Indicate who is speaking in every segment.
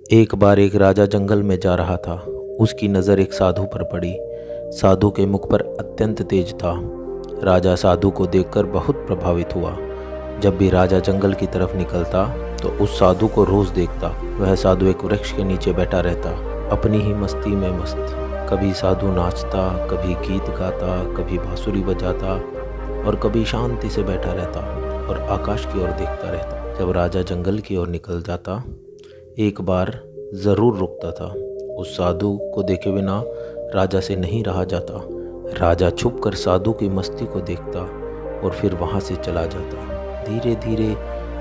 Speaker 1: एक बार एक राजा जंगल में जा रहा था। उसकी नज़र एक साधु पर पड़ी। साधु के मुख पर अत्यंत तेज था। राजा साधु को देखकर बहुत प्रभावित हुआ। जब भी राजा जंगल की तरफ निकलता तो उस साधु को रोज़ देखता। वह साधु एक वृक्ष के नीचे बैठा रहता, अपनी ही मस्ती में मस्त। कभी साधु नाचता, कभी गीत गाता, कभी बांसुरी बजाता और कभी शांति से बैठा रहता और आकाश की ओर देखता रहता। जब राजा जंगल की ओर निकल जाता, एक बार ज़रूर रुकता था। उस साधु को देखे बिना राजा से नहीं रहा जाता। राजा छुपकर साधु की मस्ती को देखता और फिर वहाँ से चला जाता। धीरे धीरे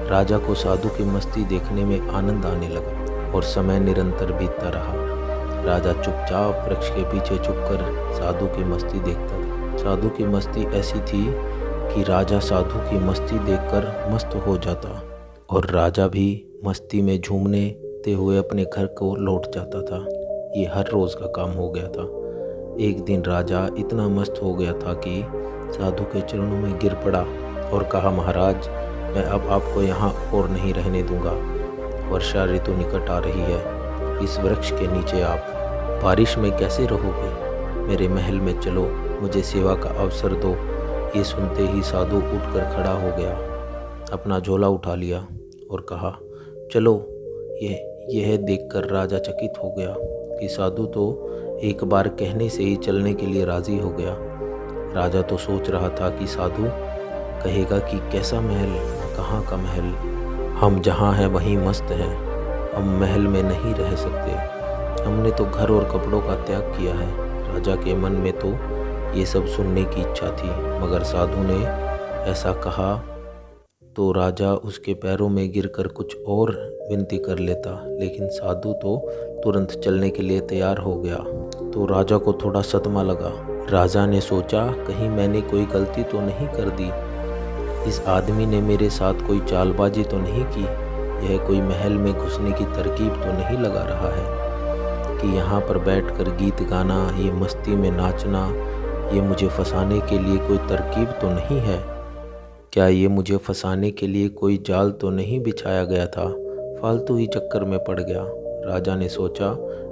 Speaker 1: राजा को साधु की मस्ती देखने में आनंद आने लगा और समय निरंतर बीतता रहा। राजा चुपचाप वृक्ष के पीछे छुपकर साधु की मस्ती देखता था। साधु की मस्ती ऐसी थी कि राजा साधु की मस्ती देखकर मस्त हो जाता और राजा भी मस्ती में झूमते हुए अपने घर को लौट जाता था। ये हर रोज़ का काम हो गया था। एक दिन राजा इतना मस्त हो गया था कि साधु के चरणों में गिर पड़ा और कहा, महाराज, मैं अब आपको यहाँ और नहीं रहने दूंगा। वर्षा ऋतु निकट आ रही है। इस वृक्ष के नीचे आप बारिश में कैसे रहोगे? मेरे महल में चलो, मुझे सेवा का अवसर दो। ये सुनते ही साधु उठकर खड़ा हो गया, अपना झोला उठा लिया और कहा, चलो। यह देखकर राजा चकित हो गया कि साधु तो एक बार कहने से ही चलने के लिए राज़ी हो गया। राजा तो सोच रहा था कि साधु कहेगा कि कैसा महल, कहाँ का महल, हम जहाँ हैं वहीं मस्त हैं, हम महल में नहीं रह सकते, हमने तो घर और कपड़ों का त्याग किया है। राजा के मन में तो ये सब सुनने की इच्छा थी, मगर साधु ने ऐसा कहा तो राजा उसके पैरों में गिरकर कुछ और विनती कर लेता, लेकिन साधु तो तुरंत चलने के लिए तैयार हो गया। तो राजा को थोड़ा सदमा लगा। राजा ने सोचा, कहीं मैंने कोई गलती तो नहीं कर दी, इस आदमी ने मेरे साथ कोई चालबाजी तो नहीं की, यह कोई महल में घुसने की तरकीब तो नहीं लगा रहा है कि यहाँ पर बैठकर गीत गाना, ये मस्ती में नाचना, ये मुझे फंसाने के लिए कोई तरकीब तो नहीं है? क्या ये मुझे फंसाने के लिए कोई जाल तो नहीं बिछाया गया था? फालतू ही चक्कर में पड़ गया। राजा ने सोचा,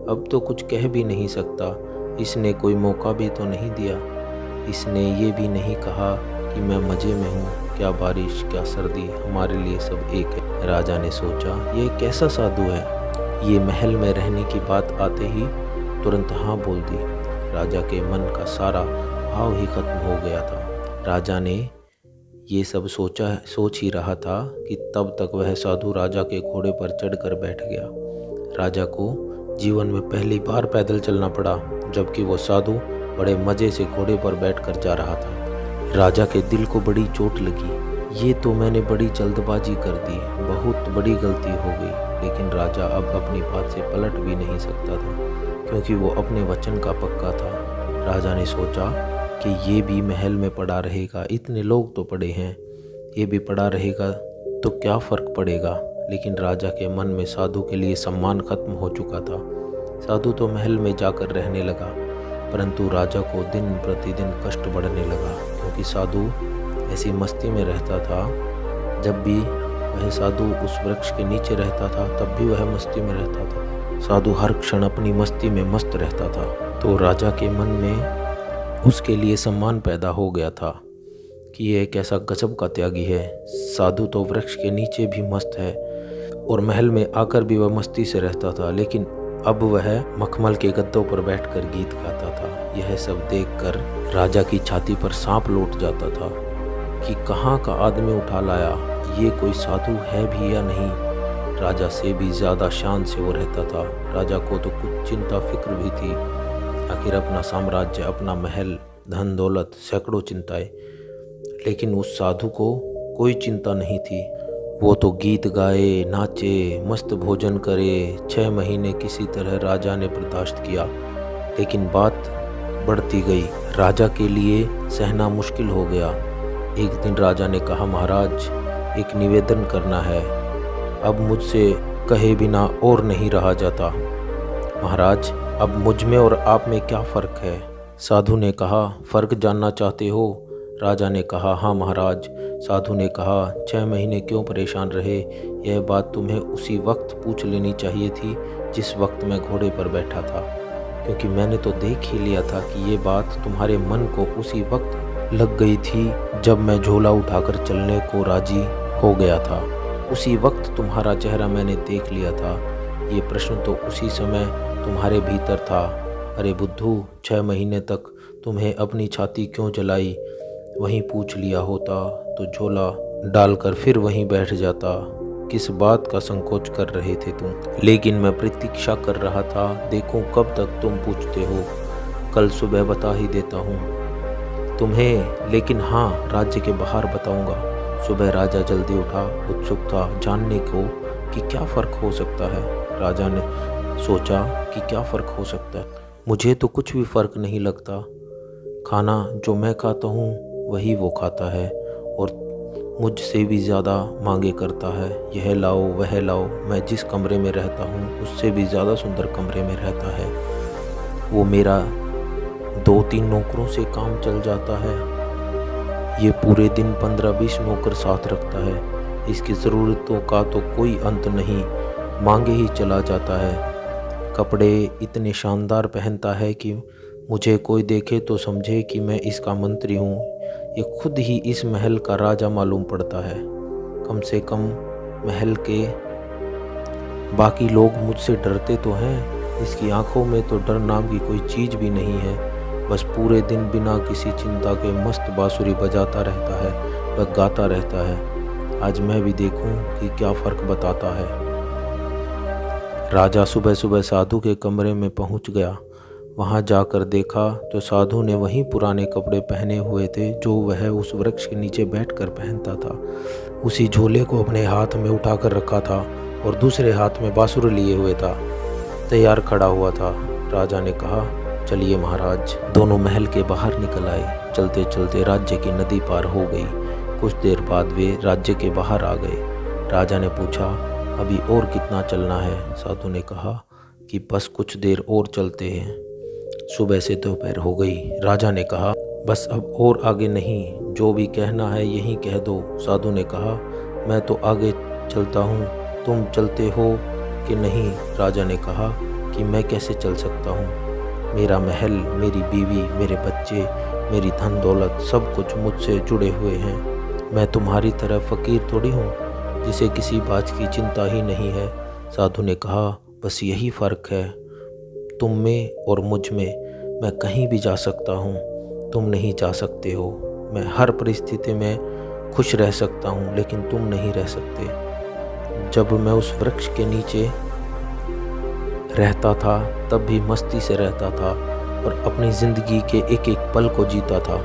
Speaker 1: अब तो कुछ कह भी नहीं सकता, इसने कोई मौका भी तो नहीं दिया, इसने ये भी नहीं कहा कि मैं मज़े में हूँ, क्या बारिश क्या सर्दी, हमारे लिए सब एक है। राजा ने सोचा, ये कैसा साधु है, ये महल में रहने की बात आते ही तुरंत हाँ बोल दी। राजा के मन का सारा भाव ही खत्म हो गया था। राजा ने ये सब सोच ही रहा था कि तब तक वह साधु राजा के घोड़े पर चढ़कर बैठ गया। राजा को जीवन में पहली बार पैदल चलना पड़ा, जबकि वो साधु बड़े मज़े से घोड़े पर बैठकर जा रहा था। राजा के दिल को बड़ी चोट लगी। ये तो मैंने बड़ी जल्दबाजी कर दी, बहुत बड़ी गलती हो गई। लेकिन राजा अब अपनी बात से पलट भी नहीं सकता था, क्योंकि वो अपने वचन का पक्का था। राजा ने सोचा कि ये भी महल में पड़ा रहेगा, इतने लोग तो पड़े हैं, ये भी पड़ा रहेगा तो क्या फ़र्क पड़ेगा। लेकिन राजा के मन में साधु के लिए सम्मान खत्म हो चुका था। साधु तो महल में जाकर रहने लगा, परंतु राजा को दिन प्रतिदिन कष्ट बढ़ने लगा, क्योंकि साधु ऐसी मस्ती में रहता था। जब भी वह साधु उस वृक्ष के नीचे रहता था, तब भी वह मस्ती में रहता था। साधु हर क्षण अपनी मस्ती में मस्त रहता था। तो राजा के मन में उसके लिए सम्मान पैदा हो गया था कि यह एक ऐसा गजब का त्यागी है। साधु तो वृक्ष के नीचे भी मस्त है और महल में आकर भी वह मस्ती से रहता था, लेकिन अब वह मखमल के गद्दों पर बैठकर गीत गाता था। यह सब देखकर राजा की छाती पर सांप लौट जाता था कि कहाँ का आदमी उठा लाया, ये कोई साधु है भी या नहीं। राजा से भी ज़्यादा शान से वो रहता था। राजा को तो कुछ चिंता फिक्र भी थी, आखिर अपना साम्राज्य, अपना महल, धन दौलत, सैकड़ों चिंताएं, लेकिन उस साधु को कोई चिंता नहीं थी। वो तो गीत गाए, नाचे, मस्त भोजन करे। 6 महीने किसी तरह राजा ने बर्दाश्त किया, लेकिन बात बढ़ती गई। राजा के लिए सहना मुश्किल हो गया। एक दिन राजा ने कहा, महाराज, एक निवेदन करना है, अब मुझसे कहे बिना और नहीं रहा जाता। महाराज, अब मुझ में और आप में क्या फ़र्क है? साधु ने कहा, फ़र्क जानना चाहते हो? राजा ने कहा, हाँ महाराज, साधु ने कहा, 6 महीने क्यों परेशान रहे? यह बात तुम्हें उसी वक्त पूछ लेनी चाहिए थी जिस वक्त मैं घोड़े पर बैठा था, क्योंकि मैंने तो देख ही लिया था कि ये बात तुम्हारे मन को उसी वक्त लग गई थी जब मैं झोला उठाकर चलने को राजी हो गया था। उसी वक्त तुम्हारा चेहरा मैंने देख लिया था। ये प्रश्न तो उसी समय तुम्हारे भीतर था। अरे बुद्धू, 6 महीने तक तुम्हें अपनी छाती क्यों जलाई? वहीं पूछ लिया होता तो झोला डालकर फिर वहीं बैठ जाता। किस बात का संकोच कर रहे थे तुम? लेकिन मैं प्रतीक्षा कर रहा था, देखूं कब तक तुम पूछते हो। कल सुबह बता ही देता हूँ तुम्हें, लेकिन हाँ, राज्य के बाहर बताऊंगा। सुबह राजा जल्दी उठा, उत्सुक था जानने को कि क्या फ़र्क हो सकता है। राजा ने सोचा कि क्या फ़र्क हो सकता है। मुझे तो कुछ भी फ़र्क नहीं लगता। खाना जो मैं खाता हूँ वही वो खाता है और मुझसे भी ज़्यादा मांगे करता है। यह लाओ वह लाओ। मैं जिस कमरे में रहता हूँ उससे भी ज़्यादा सुंदर कमरे में रहता है। वो मेरा 2-3 नौकरों से काम चल जाता है। ये पूरे दिन 15-20 नौकर साथ रखता है। इसकी ज़रूरतों का तो कोई अंत नहीं, मांगे ही चला जाता है। कपड़े इतने शानदार पहनता है कि मुझे कोई देखे तो समझे कि मैं इसका मंत्री हूँ। ये खुद ही इस महल का राजा मालूम पड़ता है। कम से कम महल के बाकी लोग मुझसे डरते तो हैं। इसकी आंखों में तो डर नाम की कोई चीज़ भी नहीं है। बस पूरे दिन बिना किसी चिंता के मस्त बांसुरी बजाता रहता है, वह गाता रहता है। आज मैं भी देखूं कि क्या फ़र्क बताता है। राजा सुबह सुबह साधु के कमरे में पहुंच गया। वहां जाकर देखा तो साधु ने वही पुराने कपड़े पहने हुए थे जो वह उस वृक्ष के नीचे बैठकर पहनता था। उसी झोले को अपने हाथ में उठाकर रखा था और दूसरे हाथ में बांसुरी लिए हुए था, तैयार खड़ा हुआ था। राजा ने कहा, चलिए महाराज। दोनों महल के बाहर निकल आए। चलते चलते राज्य की नदी पार हो गई। कुछ देर बाद वे राज्य के बाहर आ गए। राजा ने पूछा, अभी और कितना चलना है? साधु ने कहा कि बस कुछ देर और चलते हैं। सुबह से दोपहर हो गई। राजा ने कहा, बस अब और आगे नहीं, जो भी कहना है यहीं कह दो। साधु ने कहा, मैं तो आगे चलता हूँ, तुम चलते हो कि नहीं? राजा ने कहा कि मैं कैसे चल सकता हूँ? मेरा महल, मेरी बीवी, मेरे बच्चे, मेरी धन दौलत सब कुछ मुझसे जुड़े हुए हैं। मैं तुम्हारी तरह फ़कीर थोड़ी हूँ जिसे किसी बात की चिंता ही नहीं है। साधु ने कहा, बस यही फ़र्क है तुम में और मुझ में। मैं कहीं भी जा सकता हूँ, तुम नहीं जा सकते हो। मैं हर परिस्थिति में खुश रह सकता हूँ, लेकिन तुम नहीं रह सकते। जब मैं उस वृक्ष के नीचे रहता था तब भी मस्ती से रहता था और अपनी ज़िंदगी के एक एक पल को जीता था।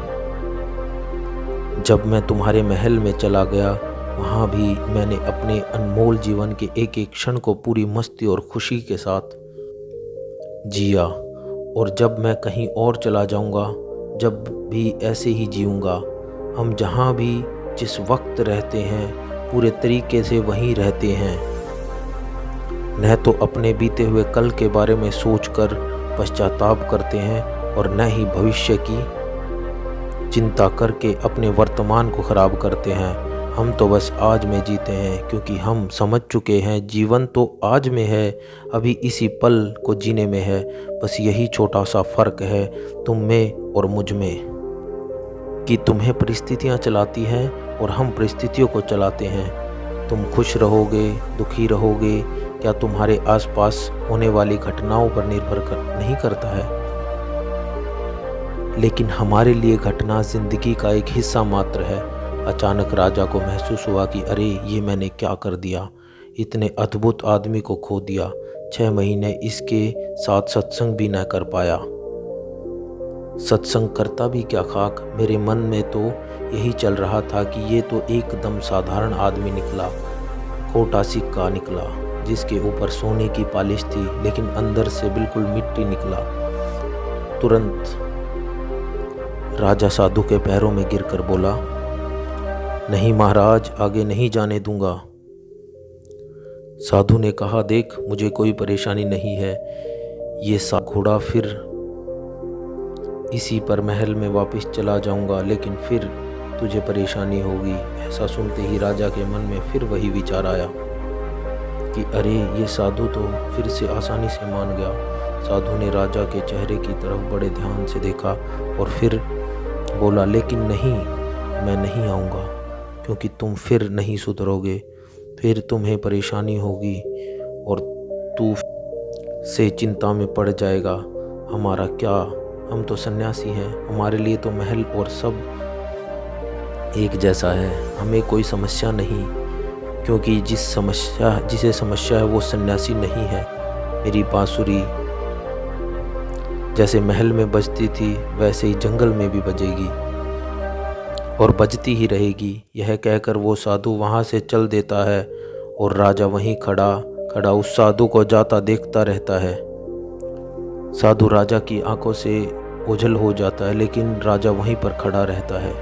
Speaker 1: जब मैं तुम्हारे महल में चला गया वहाँ भी मैंने अपने अनमोल जीवन के एक एक क्षण को पूरी मस्ती और खुशी के साथ जिया। और जब मैं कहीं और चला जाऊंगा, जब भी ऐसे ही जीऊंगा। हम जहाँ भी जिस वक्त रहते हैं पूरे तरीके से वहीं रहते हैं, न तो अपने बीते हुए कल के बारे में सोचकर पश्चाताप करते हैं और न ही भविष्य की चिंता करके अपने वर्तमान को खराब करते हैं। हम तो बस आज में जीते हैं, क्योंकि हम समझ चुके हैं जीवन तो आज में है, अभी इसी पल को जीने में है। बस यही छोटा सा फ़र्क है तुम में और मुझ में, कि तुम्हें परिस्थितियाँ चलाती हैं और हम परिस्थितियों को चलाते हैं। तुम खुश रहोगे, दुखी रहोगे, क्या तुम्हारे आसपास होने वाली घटनाओं पर निर्भर नहीं करता है। लेकिन हमारे लिए घटना ज़िंदगी का एक हिस्सा मात्र है। अचानक राजा को महसूस हुआ कि अरे, ये मैंने क्या कर दिया। इतने अद्भुत आदमी को खो दिया। 6 महीने इसके साथ सत्संग भी न कर पाया। सत्संग करता भी क्या खाक। मेरे मन में तो यही चल रहा था कि ये तो एकदम साधारण आदमी निकला, खोटा सिक्का निकला, जिसके ऊपर सोने की पालिश थी लेकिन अंदर से बिल्कुल मिट्टी निकला। तुरंत राजा साधु के पैरों में गिरकर बोला, नहीं महाराज, आगे नहीं जाने दूंगा। साधु ने कहा, देख, मुझे कोई परेशानी नहीं है। ये घोड़ा फिर इसी पर महल में वापस चला जाऊंगा, लेकिन फिर तुझे परेशानी होगी। ऐसा सुनते ही राजा के मन में फिर वही विचार आया कि अरे ये साधु तो फिर से आसानी से मान गया। साधु ने राजा के चेहरे की तरफ बड़े ध्यान से देखा और फिर बोला, लेकिन नहीं, मैं नहीं आऊँगा, क्योंकि तुम फिर नहीं सुधरोगे, फिर तुम्हें परेशानी होगी और तू से चिंता में पड़ जाएगा। हमारा क्या, हम तो सन्यासी हैं, हमारे लिए तो महल और सब एक जैसा है, हमें कोई समस्या नहीं, क्योंकि जिसे समस्या है वो सन्यासी नहीं है। मेरी बांसुरी जैसे महल में बजती थी वैसे ही जंगल में भी बजेगी और बजती ही रहेगी। यह कहकर वो साधु वहाँ से चल देता है और राजा वहीं खड़ा उस साधु को जाता देखता रहता है। साधु राजा की आंखों से ओझल हो जाता है, लेकिन राजा वहीं पर खड़ा रहता है।